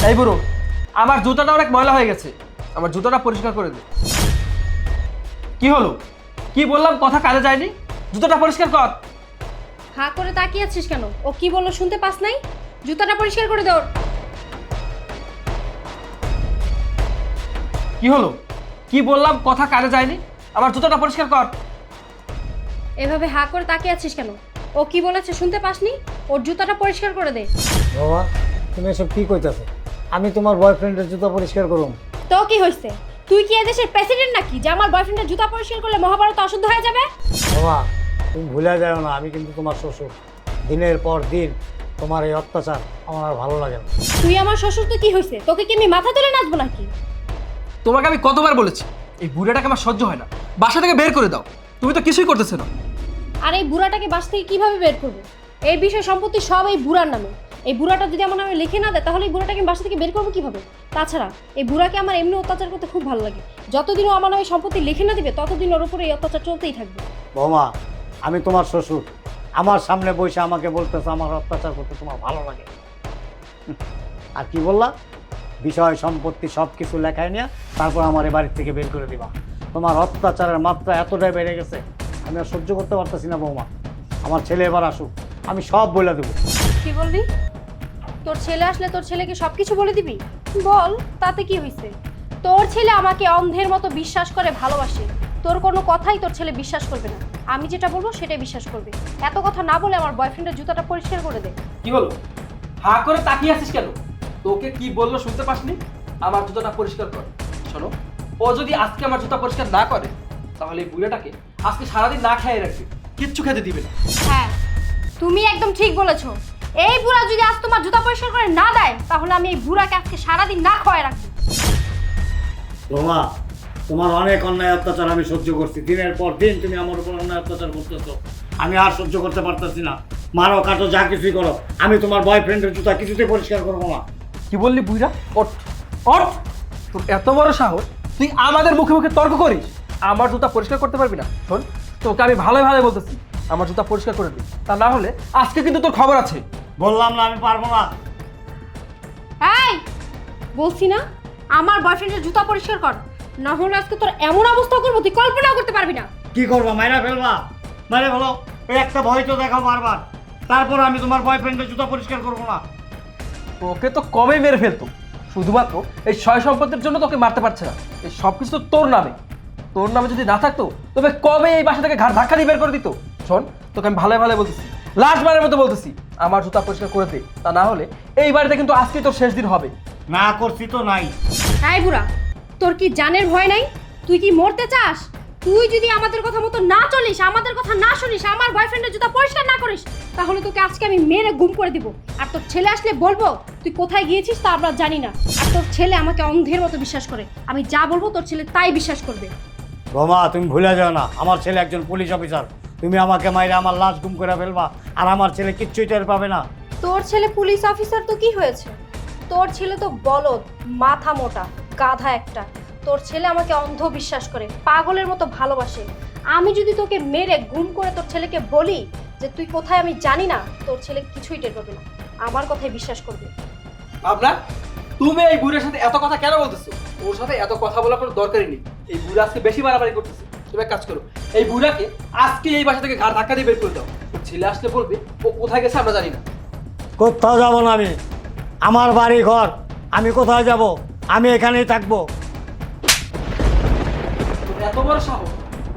এই বুড়ো, আমার জুতাটা অনেক ময়লা হয়ে গেছে, আমার জুতাটা পরিষ্কার করে দে। কি হলো? কি বললাম কথা কাজে যায়নি? জুতাটা পরিষ্কার কর। হা করে তাকিয়ে আছিস কেন? ও কি বললো শুনতে পাস নাই? জুতাটা পরিষ্কার করে দে ওর। কি হলো? কি বললাম কথা কাজে যায়নি? আমার জুতাটা পরিষ্কার কর। এভাবে হা করে তাকিয়ে আছিস কেন? ও কি বলেছে শুনতে পাসনি? ওর জুতাটা পরিষ্কার করে দে। বাবা তুমি এসব কি কইতাছো? আমি তোমার বয়ফ্রেন্ডের জুতা পরিষ্কার করুম? তো কি হইছে? তুই কি এদেশের প্রেসিডেন্ট নাকি যে আমার বয়ফ্রেন্ডের জুতা পরিষ্কার করলে মহাভারত অশুদ্ধ হয়ে যাবে? বাবা তুমি ভুলে যাও না, আমি কিন্তু তোমার শ্বশুর। দিনের পর দিন তোমার এই অত্যাচার আমার আর ভালো লাগে না। তুই আমার শ্বশুর তো কি হইছে? তোকে কি আমি মাথা তুলে নাচবো নাকি? তোমাকে আমি কতবার বলেছি এই বুড়াটাকে আমার সহ্য হয় না, বাসা থেকে বের করে দাও। তুমি তো কিছুই করতেছো না। আর এই বুড়াটাকে বাস থেকে কিভাবে বের করবো? এই বিষয় সম্পত্তি সব এই বুড়ার নামে। এই বুড়াটা যদি আমার নামে লিখে না দেয় তাহলে এই বুড়াটাকে আমি বাসা থেকে বের করবো কিভাবে? তাছাড়া এই বুড়াকে আমার এমনি অত্যাচার করতে খুব ভালো লাগে। যতদিন ও আমার নামে সম্পত্তি লিখে না দিবে ততদিন ওর উপরে এই অত্যাচার চলতেই থাকবে। বৌমা আমি তোমার শ্বশুর, আমার সামনে বসে আমাকে বলতেছো আমার অত্যাচার করতে তোমার ভালো লাগে। আর কি বললা? বিষয় সম্পত্তি সব কিছু লেখায় নিয়ে তারপর আমার এই বাড়ির থেকে বের করে দিবা। তোমার অত্যাচারের মাত্রা এতটাই বেড়ে গেছে, আমি আর সহ্য করতে পারতেছি না বৌমা। আমার ছেলে এবার আসুক, আমি সব বলে দেবো। কি বলবি? তোর ছেলে আসলে তোর ছেলেকে সবকিছু বলে দিবি? বল, তাতে কি হয়েছে? তোর ছেলে আমাকে অন্ধের মতো বিশ্বাস করে ভালোবাসে। তোর কোনো কথাই তোর ছেলে বিশ্বাস করবে না। আমি যেটা বলবো সেটাই বিশ্বাস করবে। এত কথা না বলে আমার বয়ফ্রেন্ডের জুতাটা পরিষ্কার করে দে। কি হলো? হা করে তাকিয়ে আছিস কেন? তোকে কি বললো শুনতে পাসনি? আমার জুতাটা পরিষ্কার কর। শোনো, ও যদি আজকে আমার জুতা পরিষ্কার না করে তাহলে এই বুড়াটাকে আজকে সারাদিন না খেয়ে রাখবে, কিচ্ছু খেতে দিবে না। হ্যাঁ, তুমি একদম ঠিক বলেছো। এই বুড়া যদি আজ তোমার জুতা পরিষ্কার করে না দেয় তাহলে আমি এই বুড়াকে আজকে সারাদিন না খাওয়ায় রাখবো। বৌমা তোমার অনেক অন্যায় অত্যাচার আমি সহ্য করছি, দিনের পর দিন তুমি আমার উপর অন্যায় অত্যাচার করতেছো। আমি আর সহ্য করতে পারতেছি না। মারো কাটো যা কিছুই করো, আমি তোমার বয়ফ্রেন্ডের জুতা কিছুতেই পরিষ্কার করবো না। কি বললি বুইরা? ওঠ ওঠ! তোর এত বড় সাহস, তুই আমাদের মুখে মুখে তর্ক করিস? আমার জুতা পরিষ্কার করতে পারবি না? শোন, তোকে আমি ভালোই ভালো বলতেছি, আমার জুতা পরিষ্কার করে দিই, তা না হলে আজকে কিন্তু তোর খবর আছে। বললাম না আমি পারবো না। এই, বলছি না আমার বয়ফ্রেন্ডের জুতা পরিষ্কার কর, না হলে আজকে তোর এমন অবস্থা করবো তুই কল্পনাও করতে পারবি না। কি করবো? মাইরা ফেলবা? মারে বলো, এই একটা ভয় তো দেখাও বারবার, তারপর আমি তোমার বয়ফ্রেন্ডের জুতা পরিষ্কার করবো না। তোকে তো কবে মেরে ফেলতো, শুধুমাত্র এই সয় সম্পত্তির জন্য তোকে মারতে পারছে না। এই সব কিছু তো তোর নামে। তোর নামে যদি না থাকতো তবে কবে এই বাসা থেকে ঘাট ধাক্কা দিয়ে বের করে দিত। শোন, তোকে আমি ভালো ভালো বলতেছি, লাস্ট বারের মতো বলতেছি, আমার জুতা পরিষ্কার করে দে, তা না হলে এই বাড়িতে কিন্তু আজকে তোর শেষ দিন হবে। না করছি তো নাই। এই বুড়া, তোর কি জানের ভয় নাই? তুই কি মরতে চাস? তুই যদি আমাদের কথা মতো না চলিস, আমাদের কথা না শুনিস, আমার বয়ফ্রেন্ডের জুতা পরিষ্কার না করিস, তাহলে তোকে আজকে আমি মেরে গুম করে দিব। আর তোর ছেলে আসলে বলবো তুই কোথায় গিয়েছিস তা আমরা জানি না। আর তোর ছেলে আমাকে অন্ধের মতো বিশ্বাস করে, আমি যা বলবো তোর ছেলে তাই বিশ্বাস করবে। বোমা তুমি ভুলে যাও না, আমার ছেলে একজন পুলিশ অফিসার। তুমি আমাকে মাইরে আমার লাশ গুম করে ফেলবা, আর আমার ছেলে কিচ্ছুই টের পাবে না। তোর ছেলে পুলিশ অফিসার তো কি হয়েছে? তোর ছেলে তো বলদ, মাথা মোটা, গাধা একটা। তোর ছেলে আমাকে অন্ধ বিশ্বাস করে, পাগলের মতো ভালোবাসে। আমি যদি তোকে মেরে গুম করে তোর ছেলেকে বলি যে তুই কোথায় আমি জানি না, তোর ছেলে কিছুই টের পাবে না, আমার কথাই বিশ্বাস করবে। ভাবনা, তুমি এই বুড়ার সাথে এত কথা কেন বলতেছো? ওর সাথে এত কথা বলার কোনো দরকারই নেই। এই বুড়া আজকে বেশি বাড়াবাড়ি করতেছে। তুমি এক কাজ করো, এই বুড়াকে আজকে এই বাসা থেকে ঘাট ধাক্কা দিয়ে বের করে দাও। ওর ছেলে আসলে বলবে ও কোথায় গেছে আমরা জানি না। কোথাও যাবো না আমি, আমার বাড়ি ঘর, আমি কোথায় যাব? আমি এখানেই থাকবো। তোর এত বড় সাহস,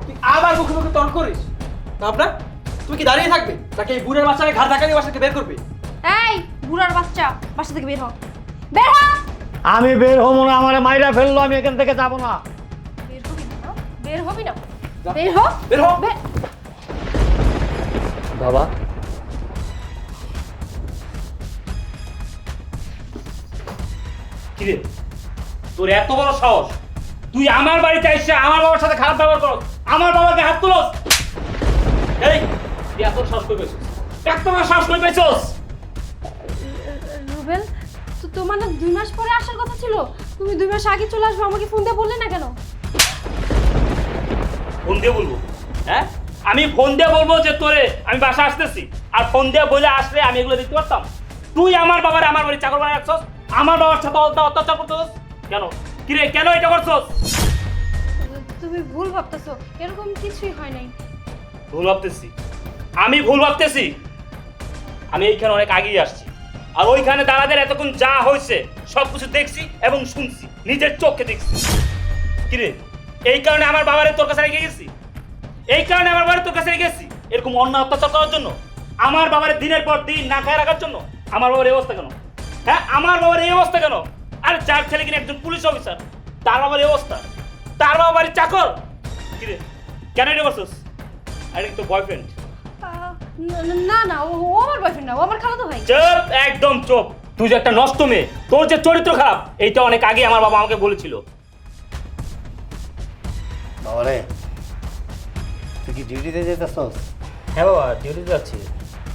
তুই আবার মুখে মুখে তর্ক করিস? ভাবনা, তুমি কি দাঁড়িয়ে থাকবে নাকি এই বুড়ার বাচ্চাকে ঘাট ধাক্কা দিয়ে বাসা থেকে বের করবে? এই বুড়ার বাচ্চা, বাসা থেকে বের হ, বের হ। আমি বের হবো না, আমার মাইরা ফেললো, আমি এখান থেকে যাবো না। বের হবি না? বের হবি না? যা। বের হ, বের হ। বের। বাবা কিরে, তোর এত বড় সাহস, তুই আমার বাড়িতে এসে আমার বাবার সাথে খারাপ ব্যবহার করস, আমার বাবাকে হাত তুলস? এই, তুই এত সাহস কই পেয়েছিস? এত বড় সাহস কই পেয়েছিস? রুবেল, তো তোমার না 2 মাস পরে আসার কথা ছিল, তুমি 2 মাস আগে চলে আসবে, আমাকে ফোন দিয়ে বললে না কেন? ফোন দিয়ে বলবো? হ্যাঁ, আমি ফোন দিয়ে বলবো যে তোরে আমি বাসা আসতেছি, আর ফোন দিয়ে বলে আসলে আমি এগুলো দেখতে পারতাম? তুই আমার বাবার আমার বাড়ি চাকর বানায় রাখছস, আমার বাবার সাথে অত্যাচার করছস কেন? কিরে কেন এটা করছস? তুমি ভুল ভাবতেছো, এরকম কিছুই হয় নাই। ভুল ভাবতেছি? আমি ভুল ভাবতেছি? আমি এইখানে অনেক আগেই আসছি, আর ওইখানে দাঁড়াদের এতক্ষণ যা হয়েছে সবকিছু দেখছি এবং শুনছি, নিজের চোখে দেখছি। কিরে এই কারণে আমার বাবারে তোর কাছে রেখে গেছি? এই কারণে আমার বাবারে তোর কাছে রেখে গেছি এরকম অন্যায় অত্যাচার করার জন্য? আমার বাবারে দিনের পর দিন না খায় রাখার জন্য? আমার বাবার এই অবস্থা কেন? হ্যাঁ, আমার বাবার এই অবস্থা কেন? আরে যার ছেলে কিনা একজন পুলিশ অফিসার, তার বাবার এই অবস্থা, তার বাবা বাড়ির চাকর। কিরে কেন এটা করছিস? আরে তো বয়ফ্রেন্ড। না না, ও আমার বয়ফ্রেন্ড না, ও আমার খালাতো ভাই। চুপ, একদম চুপ। তুই যে একটা নষ্ট মেয়ে, তোর যে চরিত্র খারাপ, এইটা অনেক আগে আমার বাবা আমাকে বলেছিল। বাবারে, তুই কি ডিউটিতে যেতেছস? হ্যাঁ বাবা, ডিউটিতে যাচ্ছি,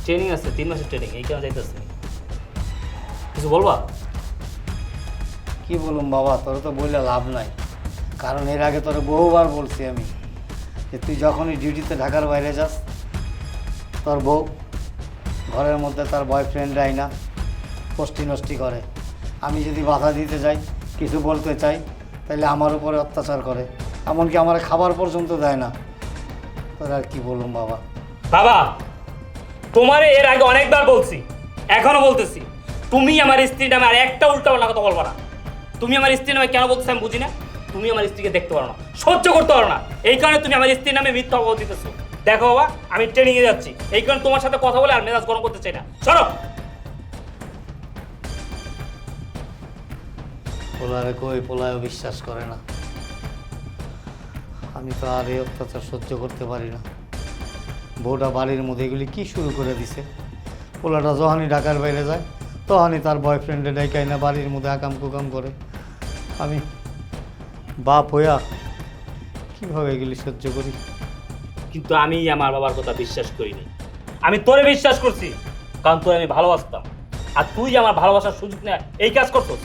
ট্রেনিং আছে, 3 মাসের ট্রেনিং, এই কারণে যাইতেছি। কিছু বলবা? কি বলুম বাবা, তোর তো বললে লাভ নাই, কারণ এর আগে তোর বহুবার বলছি আমি যে তুই যখনই ডিউটিতে ঢাকার বাইরে যাস, তোর বউ ঘরের মধ্যে তার বয়ফ্রেন্ড আইনা কষ্টি নষ্টি করে। আমি যদি বাধা দিতে যাই, কিছু বলতে চাই, তাহলে আমার উপরে অত্যাচার করে, এমনকি আমার খাবার পর্যন্ত দেয় না। তোর আর কি বলুম বাবা। বাবা, তোমারে এর আগে অনেকবার বলছি, এখনো বলতেছি, তুমি আমার স্ত্রী নামে আর একটা উল্টাপাল্টা কথা বলবা না। তুমি আমার স্ত্রী নামে কেন বলতেছ আমি বুঝি না। তুমি আমার স্ত্রীকে দেখতে পারো না, সহ্য করতে পারো না, এই কারণে তুমি আমার স্ত্রীর নামে মিথ্যা অপবাদ দিতেছো। দেখো বাবা, আমি ট্রেনিংয়ে যাচ্ছি, এই কারণে তোমার সাথে কথা বলে আর মেজাজ গরম করতে চাই না। সরো। পোলারে কই, পোলায়ও বিশ্বাস করে না। আমি তো আর এই অত্যাচার সহ্য করতে পারি না। বউটা বাড়ির মধ্যে এগুলি কি শুরু করে দিছে। পোলাটা যখনই ঢাকার বাইরে যায়, তখনই তার বয়ফ্রেন্ডে ডাইকাই না বাড়ির মধ্যে আকাম কুকাম করে। আমি বাপ হইয়া কীভাবে এগুলি সহ্য করি? কিন্তু আমি আমার বাবার কথা বিশ্বাস করিনি। আমি তোরে বিশ্বাস করছি, কারণ তোরে আমি ভালোবাসতাম, আর তুই আমার ভালোবাসার সুযোগ নেয় এই কাজ করছস।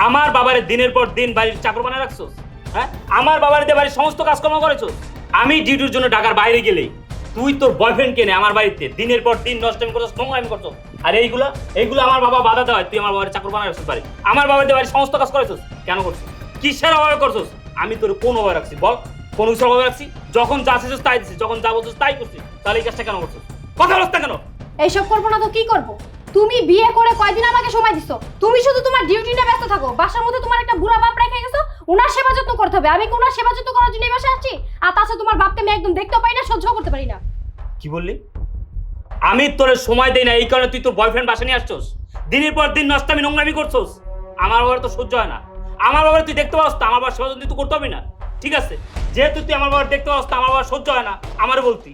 আমার বাবারে দিনের পর দিন বাড়ির চাকর বানায় রাখছস। হ্যাঁ, আমার বাবার দিয়ে বাড়ির সমস্ত কাজকর্ম করেছস। আমি ডিউটির জন্য ঢাকার বাইরে গেলেই তুই তোর বয়ফ্রেন্ডকে নিয়ে আমার বাড়িতে দিনের পর দিন নষ্টমি করছস, নোংরামি করছস। আর এইগুলো আমার বাবা বাধা দেওয়ায় তুই আমার বাবার চাকর বানায় রাখছিস বাড়ি। আমার বাবার দিয়ে বাড়ির সমস্ত কাজ করেছস, কেন করছস? কিসের অভাবে করছস? আমি তোর কোন অভাবে রাখছি বল? কোন কিছুর অভাবে রাখছি? যখন যা চাইছিস তাই দিছিস, যখন যা বলছিস তাই করছিস, তাহলে এই কাজটা কেন করছিস? কথা বলছ না কেন? এইসব করবো না তো কি করব? তুমি বিয়ে করে কয়দিন আমাকে সময় দিছো? তুমি শুধু তোমার ডিউটি নিয়ে ব্যস্ত থাকো। বাসার মধ্যে তোমার একটা বুড়া বাপ রেখে গেছো, ওনার সেবা যত্ন করতে হবে। আমি কি ওনার সেবা যত্ন করার জন্য এই বাসায় আসছি? আর তাছাড়া তোমার বাপকে আমি একদম দেখতেও পাই না, সহ্য করতে পারি না। কি বললি? আমি তোরে সময় দেই না এই কারণে তুই তোর বয়ফ্রেন্ড বাসা নিয়ে আসছস, দিনের পর দিন নষ্টামি নোংরামি করছস। আমার বাবার তো সহ্য হয় না। আমার বাবার তুই দেখতে পাস তো, আমার বাবার সেবা যত্ন তুই করতে হবে না? ঠিক আছে, যেহেতু তুই আমার বাবার দেখতে পাস তো, আমার বাবার সহ্য হয় না, আমারও বলতি।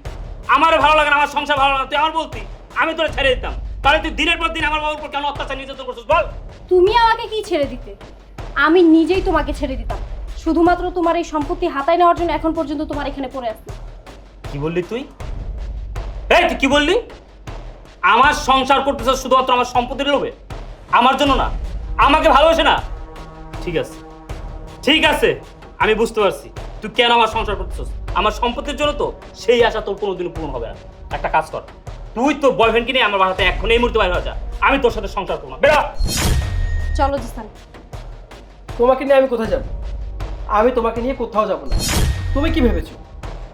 আমার ভালো লাগে না, আমার সংসার ভালো লাগে না, তুই আমার বলতি, আমি তোরে ছেড়ে দিতাম। তাহলে তুই দিনের পর দিন আমার বাবার উপর কেন অত্যাচার নির্যাতন করছিস বল? তুমি আমাকে কি ছেড়ে দিতে? আমি নিজেই তোমাকে ছেড়ে দিতাম, শুধুমাত্র তোমার এই সম্পত্তি হাতায় নেওয়ার জন্য এখন পর্যন্ত তোমার এখানে পড়ে আছি। কি বললি তুই? এই তুই কি বললি? আমার সংসার করতেছ শুধুমাত্র আমার সম্পত্তির লোভে, আমার জন্য না, আমাকে ভালোবাসে না? ঠিক আছে, ঠিক আছে, আমি বুঝতে পারছি তুই কেন আমার সংসার করতেছিস। আমার সম্পত্তির জন্য তো, সেই আশা তোর কোনোদিনও পূরণ হবে না। একটা কাজ কর, তুই তোর বয়ফ্রেন্ডকে নিয়ে আমার বাসাতে এখন এই মুহূর্তে বাইরে হয়ে যা। আমি তোর সাথে সংসার করবো না, বেরো। চলো জিসান। তোমাকে নিয়ে আমি কোথায় যাব? আমি তোমাকে নিয়ে কোথাও যাব না। তুমি কি ভেবেছো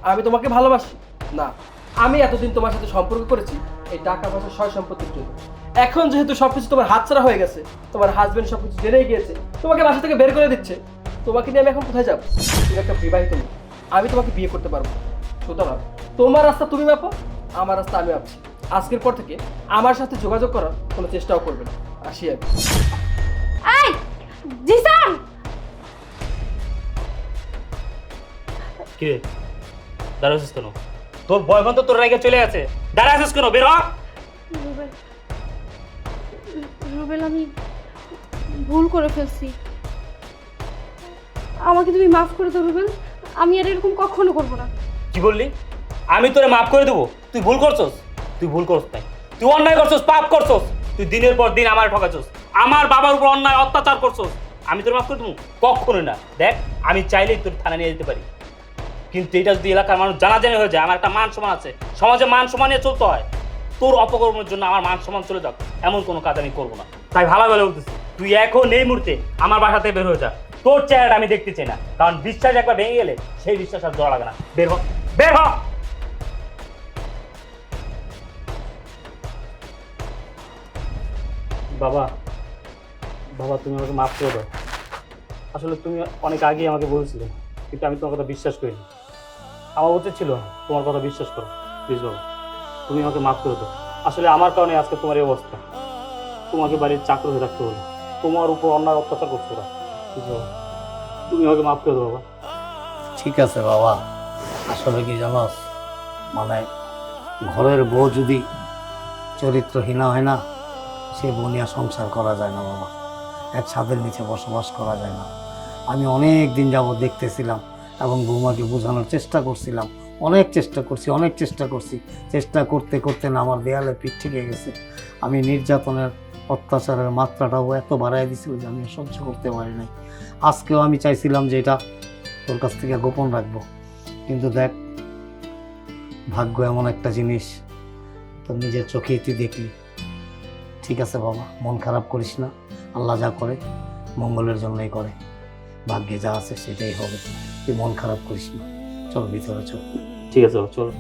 আমি তোমাকে ভালোবাসি? না, আমি এতদিন তোমার সাথে সম্পর্ক করেছি এই টাকা পয়সা সয় সম্পত্তির জন্য। এখন যেহেতু সবকিছু তোমার হাতছাড়া হয়ে গেছে, তোমার হাজবেন্ড সবকিছু জেনেই গিয়েছে, তোমাকে বাসা থেকে বের করে দিচ্ছে, তোমাকে নিয়ে আমি এখন কোথায় যাব? তুমি একটা বিবাহিত মেয়ে, আমি তোমাকে বিয়ে করতে পারবো না। সুতরাং তোমার রাস্তা তুমি মাপো, আমার রাস্তা আমি মাপছি। আজকের পর থেকে আমার সাথে যোগাযোগ করার কোনো চেষ্টাও করবে না। আসি আমি। এই জিসান! কি রে, দাঁড়াছিস কেন? তোর বয়ফ্রেন্ড তো তোর রেগে চলে গেছে, দাঁড়াছিস কেন? বের হ। রুবেল, রুবেল, আমি ভুল করে ফেলছি, আমাকে তুমি মাফ করে দাও রুবেল। আমি আর এরকম কখনো করবো না। কি বললি? আমি তোরে মাফ করে দেবো? তুই ভুল করছস, তুই ভুল করছ নাই, তুই অন্যায় করছস, পাপ করছস। তুই দিনের পর দিন আমার ঠকাছস, আমার বাবার উপর অন্যায় অত্যাচার করছস। আমি তোর মাফ করে দেবো? কখনোই না। দেখ, আমি চাইলেই তোর থানা নিয়ে যেতে পারি, কিন্তু এটা যদি এলাকার মানুষ জানাজানি হয়ে যায়, আমার একটা মান সম্মান আছে, সমাজে মান সম্মান নিয়ে চলতে হয়। তোর অপকর্মের জন্য আমার মান সম্মান চলে যাক, এমন কোনো কাজ আমি করবো না। তাই ভালো বলতেছি, তুই এখন এই মুহূর্তে আমার বাসাতে বের হয়ে যা। তোর চেহারাটা আমি দেখতে চাই না, কারণ বিশ্বাস একবার ভেঙে গেলে সেই বিশ্বাস আর জোড়া লাগে না। বের হ, বের হ। বাবা, বাবা তুমি আমাকে মাফ করে দাও। আসলে তুমি অনেক আগেই আমাকে বলেছিলে, কিন্তু আমি তোমার কথা বিশ্বাস করিনি। আমার উচিত ছিল তোমার কথা বিশ্বাস করো। প্লিজ বাবা, তুমি আমাকে মাফ করে দাও। আসলে আমার কারণে আজকে তোমার এই অবস্থা। তোমাকে বাড়ির চাকর হয়ে রাখতে হলো, তোমার উপর অন্যায় অত্যাচার করছো ওরা। প্লিজ বাবা, তুমি আমাকে মাফ করে দাও বাবা। ঠিক আছে বাবা, আসলে কি জানোস, মানে ঘরের বউ যদি চরিত্রহীনা হয় না, সে বউ নিয়ে সংসার করা যায় না বাবা, এক ছাদের নিচে বসবাস করা যায় না। আমি অনেক দিন যাবত দেখতেছিলাম এবং বৌমাকে বোঝানোর চেষ্টা করছিলাম, অনেক চেষ্টা করছি, চেষ্টা করতে করতে না আমার দেয়ালে পিঠ থেকে গেছে। আমি নির্যাতনের অত্যাচারের মাত্রাটাও এত বাড়াই দিছিল যে আমি সহ্য করতে পারি নাই। আজকেও আমি চাইছিলাম যে এটা তোর কাছ থেকে গোপন রাখবো, কিন্তু দেখ ভাগ্য এমন একটা জিনিস, তোর নিজের চোখেই তুই দেখলি। ঠিক আছে বাবা, মন খারাপ করিস না, আল্লাহ যা করে মঙ্গলের জন্যই করে, ভাগ্যে যা আছে সেটাই হবে, তুই মন খারাপ করিস না। চল ভিতরে চল। ঠিক আছে বাবা, চলো।